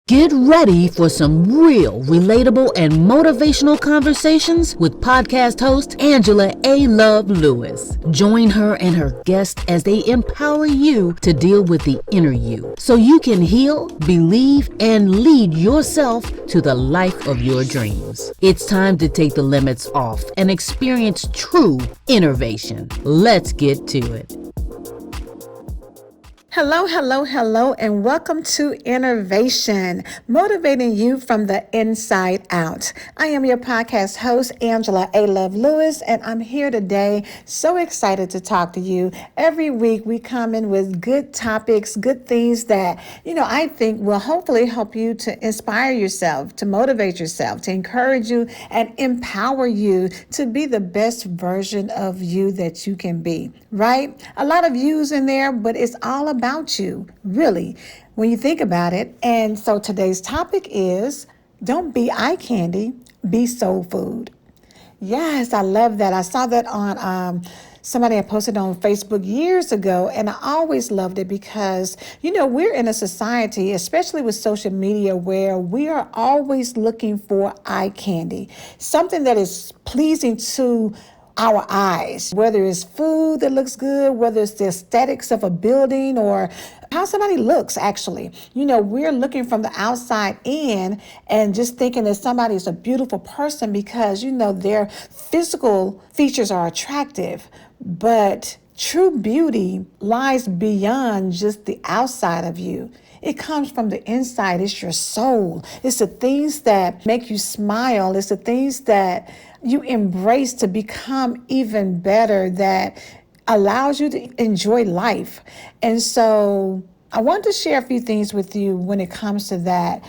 Get ready for some real, relatable, and motivational conversations with podcast host Angela A. Love Lewis. Join her and her guests as they empower you to deal with the inner you so you can heal, believe, and lead yourself to the life of your dreams. It's time to take the limits off and experience true InnerVation. Let's get to it. Hello, and welcome to InnerVation, motivating you from the inside out. I am your podcast host, Angela A. Love Lewis, and I'm here today, so excited to talk to you. Every week we come in with good topics, good things that, I think will hopefully help you to inspire yourself, to motivate yourself, to encourage you and empower you to be the best version of you that you can be, right? A lot of yous in there, but it's all about you, really, when you think about it. And so today's topic is, don't be eye candy, be soul food. Yes, I love that. I saw that on somebody I posted on Facebook years ago, and I always loved it because, we're in a society, especially with social media, where we are always looking for eye candy, something that is pleasing to our eyes, whether it's food that looks good, whether it's the aesthetics of a building or how somebody looks, actually. We're looking from the outside in and just thinking that somebody is a beautiful person because, their physical features are attractive. But true beauty lies beyond just the outside of you. It comes from the inside. It's your soul. It's the things that make you smile. It's the things that you embrace to become even better, that allows you to enjoy life. And so I want to share a few things with you when it comes to that.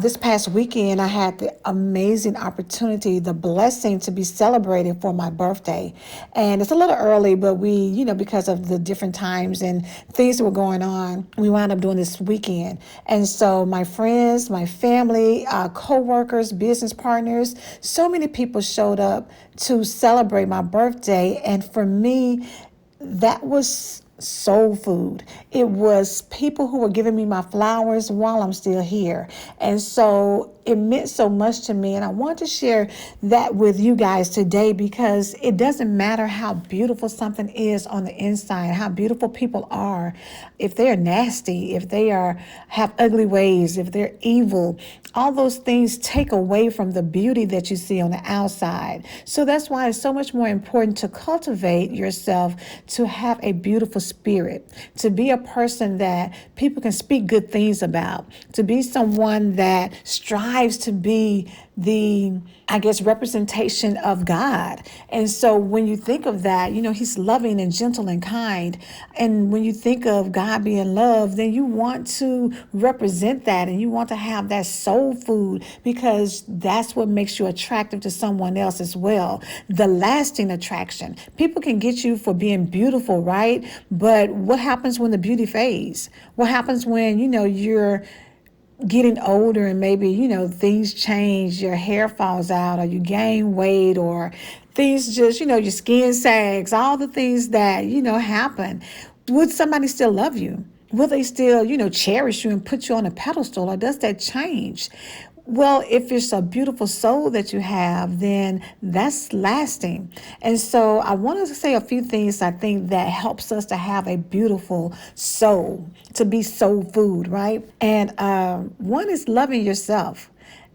This past weekend, I had the amazing opportunity, the blessing to be celebrated for my birthday. And it's a little early, but we, because of the different times and things that were going on, we wound up doing this weekend. And so my friends, my family, co-workers, business partners, so many people showed up to celebrate my birthday. And for me, that was soul food. It was people who were giving me my flowers while I'm still here. And so it meant so much to me. And I want to share that with you guys today because it doesn't matter how beautiful something is on the inside, how beautiful people are. If they're nasty, if they have ugly ways, if they're evil, all those things take away from the beauty that you see on the outside. So that's why it's so much more important to cultivate yourself, to have a beautiful spirit, to be a person that people can speak good things about, to be someone that strives to be the, representation of God. And so when you think of that, he's loving and gentle and kind. And when you think of God being love, then you want to represent that and you want to have that soul food because that's what makes you attractive to someone else as well. The lasting attraction. People can get you for being beautiful, right? But what happens when the beauty fades? What happens when, you're getting older and maybe, things change, your hair falls out or you gain weight or things just, your skin sags, all the things that, happen. Would somebody still love you? Will they still, cherish you and put you on a pedestal, or does that change? Well, if it's a beautiful soul that you have, then that's lasting. And so I want to say a few things I think that helps us to have a beautiful soul, to be soul food, right? And one is loving yourself.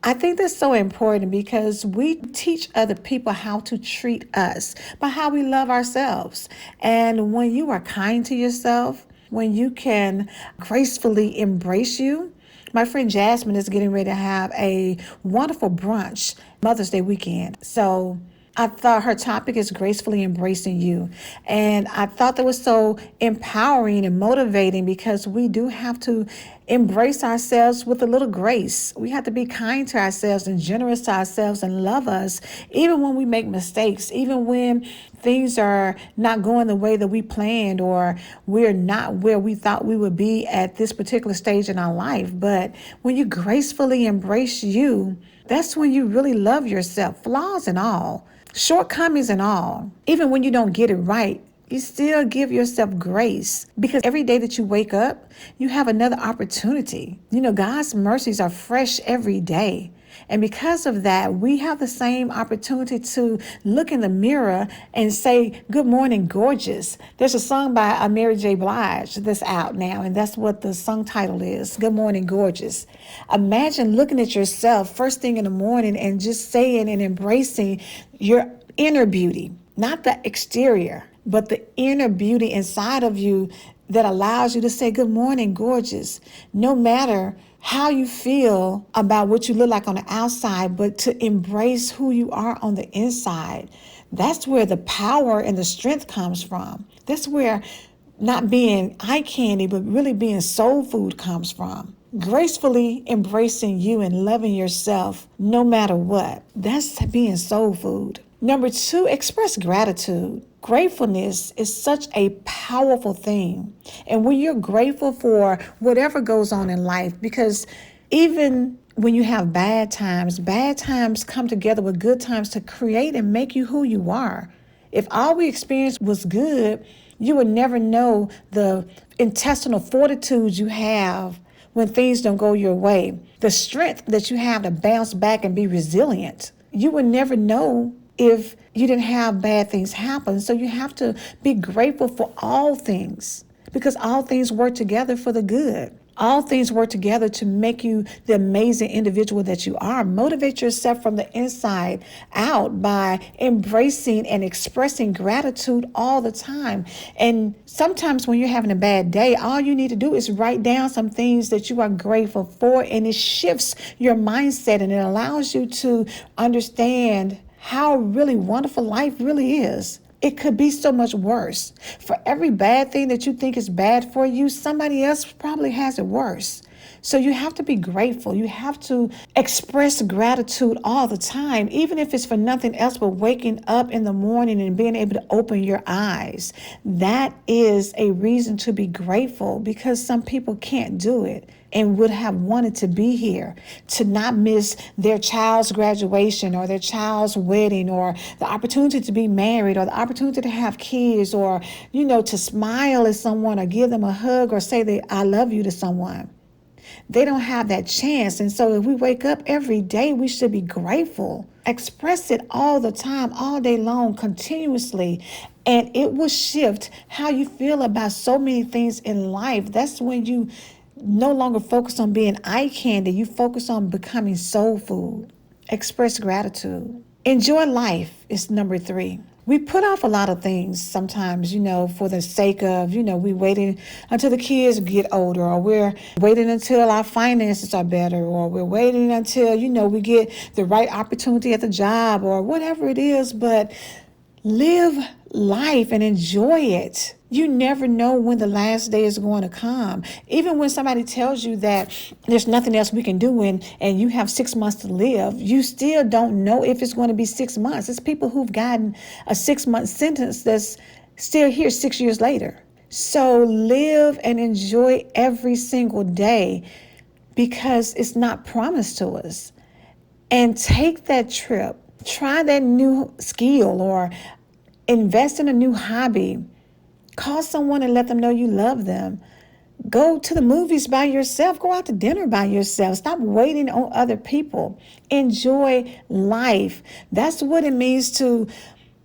I think that's so important because we teach other people how to treat us by how we love ourselves. And when you are kind to yourself, when you can gracefully embrace you. My friend Jasmine is getting ready to have a wonderful brunch Mother's Day weekend. So I thought her topic is gracefully embracing you. And I thought that was so empowering and motivating because we do have to embrace ourselves with a little grace. We have to be kind to ourselves and generous to ourselves and love us even when we make mistakes, even when things are not going the way that we planned or we're not where we thought we would be at this particular stage in our life. But when you gracefully embrace you, that's when you really love yourself, flaws and all, shortcomings and all. Even when you don't get it right, You still give yourself grace because every day that you wake up, you have another opportunity. God's mercies are fresh every day. And because of that, we have the same opportunity to look in the mirror and say, good morning, gorgeous. There's a song by Mary J. Blige that's out now, and that's what the song title is, Good Morning, Gorgeous. Imagine looking at yourself first thing in the morning and just saying and embracing your inner beauty, not the exterior, but the inner beauty inside of you that allows you to say, good morning, gorgeous, no matter how you feel about what you look like on the outside, but to embrace who you are on the inside. That's where the power and the strength comes from. That's where not being eye candy, but really being soul food comes from. Gracefully embracing you and loving yourself no matter what. That's being soul food. Number 2, express gratitude. Gratefulness is such a powerful thing. And when you're grateful for whatever goes on in life, because even when you have bad times come together with good times to create and make you who you are. If all we experienced was good, you would never know the intestinal fortitude you have when things don't go your way, the strength that you have to bounce back and be resilient. You would never know if you didn't have bad things happen. So you have to be grateful for all things because all things work together for the good. All things work together to make you the amazing individual that you are. Motivate yourself from the inside out by embracing and expressing gratitude all the time. And sometimes when you're having a bad day, all you need to do is write down some things that you are grateful for, and it shifts your mindset and it allows you to understand how really wonderful life really is. It could be so much worse. For every bad thing that you think is bad for you, somebody else probably has it worse. So you have to be grateful. You have to express gratitude all the time, even if it's for nothing else but waking up in the morning and being able to open your eyes. That is a reason to be grateful because some people can't do it and would have wanted to be here, to not miss their child's graduation or their child's wedding or the opportunity to be married or the opportunity to have kids or, to smile at someone or give them a hug or say that I love you to someone. They don't have that chance. And so if we wake up every day, we should be grateful. Express it all the time, all day long, continuously. And it will shift how you feel about so many things in life. That's when you no longer focus on being eye candy. You focus on becoming soul food. Express gratitude. Enjoy life is number 3. We put off a lot of things sometimes, for the sake of, we waiting until the kids get older, or we're waiting until our finances are better, or we're waiting until, we get the right opportunity at the job or whatever it is. But live life and enjoy it. You never know when the last day is going to come. Even when somebody tells you that there's nothing else we can do and you have 6 months to live, you still don't know if it's going to be 6 months. It's people who've gotten a 6-month sentence that's still here 6 years later. So live and enjoy every single day because it's not promised to us. And take that trip. Try that new skill or invest in a new hobby. Call someone and let them know you love them. Go to the movies by yourself. Go out to dinner by yourself. Stop waiting on other people. Enjoy life. That's what it means to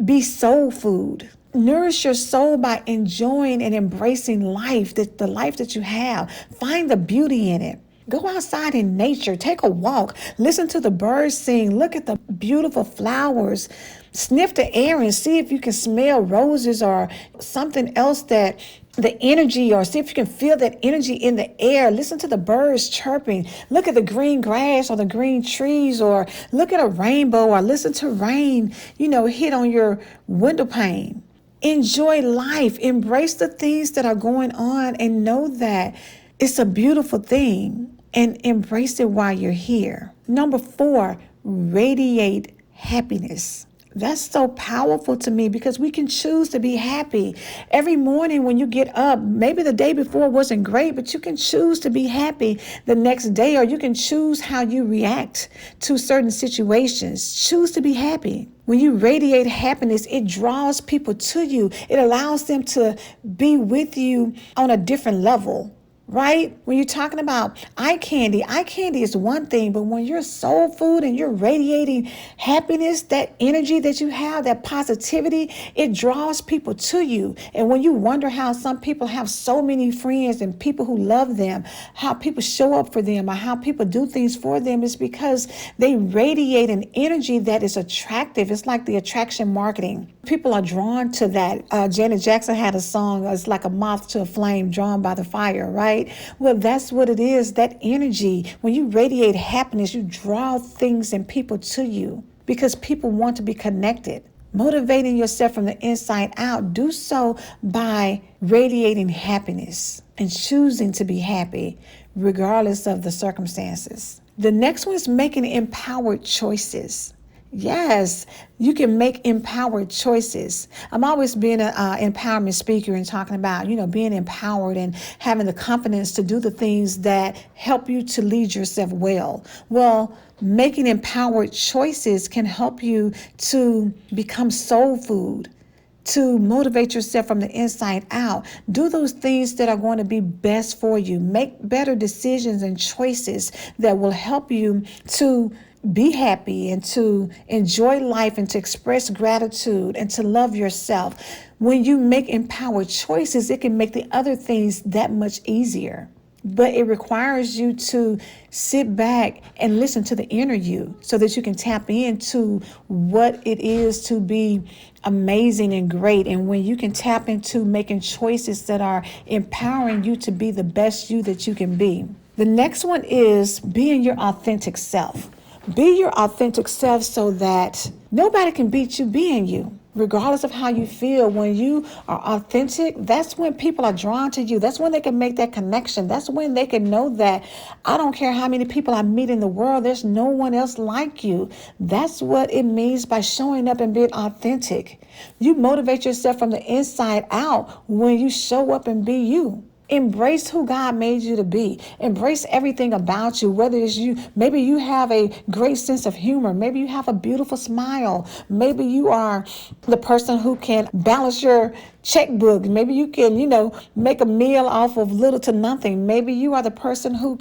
be soul food. Nourish your soul by enjoying and embracing life, the life that you have. Find the beauty in it. Go outside in nature. Take a walk. Listen to the birds sing. Look at the beautiful flowers. Sniff the air and see if you can smell roses or something else that the energy, or see if you can feel that energy in the air. Listen to the birds chirping. Look at the green grass or the green trees, or look at a rainbow, or listen to rain, hit on your window pane. Enjoy life. Embrace the things that are going on and know that it's a beautiful thing, and embrace it while you're here. Number 4, radiate happiness. That's so powerful to me because we can choose to be happy. Every morning when you get up, maybe the day before wasn't great, but you can choose to be happy the next day, or you can choose how you react to certain situations. Choose to be happy. When you radiate happiness, it draws people to you. It allows them to be with you on a different level. Right? When you're talking about eye candy is one thing, but when you're soul food and you're radiating happiness, that energy that you have, that positivity, it draws people to you. And when you wonder how some people have so many friends and people who love them, how people show up for them or how people do things for them, is because they radiate an energy that is attractive. It's like the attraction marketing. People are drawn to that. Janet Jackson had a song, it's like a moth to a flame drawn by the fire, right? Well, that's what it is, that energy. When you radiate happiness, you draw things and people to you because people want to be connected. Motivating yourself from the inside out, do so by radiating happiness and choosing to be happy regardless of the circumstances. The next one is making empowered choices. Yes, you can make empowered choices. I'm always being an empowerment speaker and talking about, being empowered and having the confidence to do the things that help you to lead yourself well. Well, making empowered choices can help you to become soul food, to motivate yourself from the inside out. Do those things that are going to be best for you. Make better decisions and choices that will help you to be happy and to enjoy life and to express gratitude and to love yourself. When you make empowered choices, it can make the other things that much easier. But it requires you to sit back and listen to the inner you so that you can tap into what it is to be amazing and great. And when you can tap into making choices that are empowering you to be the best you that you can be. The next one is being your authentic self. Be your authentic self so that nobody can beat you being you, regardless of how you feel. When you are authentic, that's when people are drawn to you. That's when they can make that connection. That's when they can know that I don't care how many people I meet in the world, there's no one else like you. That's what it means by showing up and being authentic. You motivate yourself from the inside out when you show up and be you. Embrace who God made you to be. Embrace everything about you, whether it's you. Maybe you have a great sense of humor. Maybe you have a beautiful smile. Maybe you are the person who can balance your checkbook. Maybe you can, make a meal off of little to nothing. Maybe you are the person who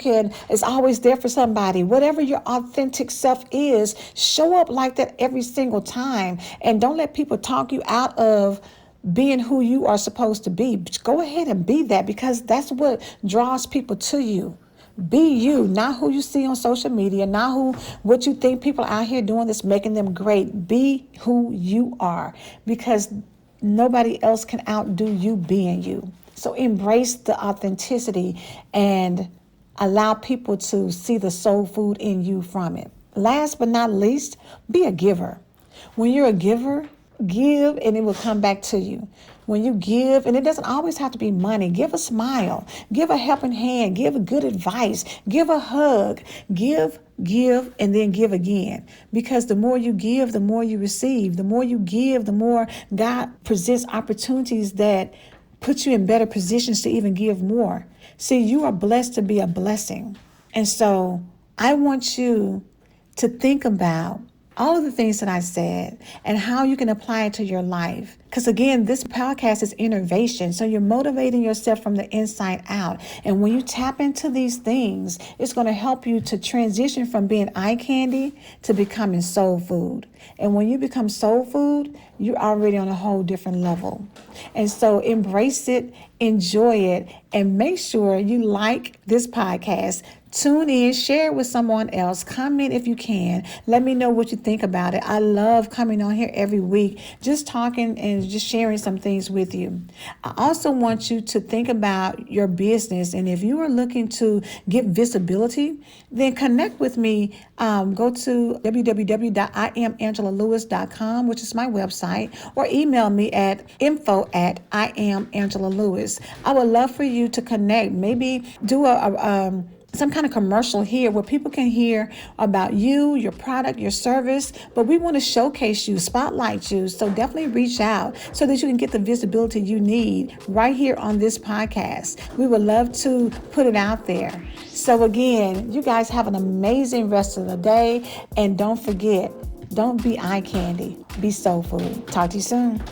is always there for somebody. Whatever your authentic self is, show up like that every single time. And don't let people talk you out of being who you are supposed to be. Go ahead and be that, because that's what draws people to you. Be you, not who you see on social media, not what you think people out here doing that's making them great. Be who you are, because nobody else can outdo you being you. So embrace the authenticity and allow people to see the soul food in you from it. Last but not least, be a giver. When you're a giver, give and it will come back to you. When you give, and it doesn't always have to be money, give a smile, give a helping hand, give good advice, give a hug, give, and then give again. Because the more you give, the more you receive. The more you give, the more God presents opportunities that put you in better positions to even give more. See, you are blessed to be a blessing. And so I want you to think about all of the things that I said and how you can apply it to your life. Because again, this podcast is InnerVation. So you're motivating yourself from the inside out. And when you tap into these things, it's going to help you to transition from being eye candy to becoming soul food. And when you become soul food, you're already on a whole different level. And so embrace it, enjoy it, and make sure you like this podcast. Tune in, share it with someone else, comment if you can. Let me know what you think about it. I love coming on here every week, just talking and just sharing some things with you. I also want you to think about your business. And if you are looking to get visibility, then connect with me. Go to www.IamAngelaLewis.com, which is my website, or email me at info@IamAngelaLewis. I would love for you to connect. Maybe do a some kind of commercial here where people can hear about you, your product, your service, but we want to showcase you, spotlight you. So definitely reach out so that you can get the visibility you need right here on this podcast. We would love to put it out there. So again, you guys have an amazing rest of the day. And don't forget, don't be eye candy, be soul food. Talk to you soon.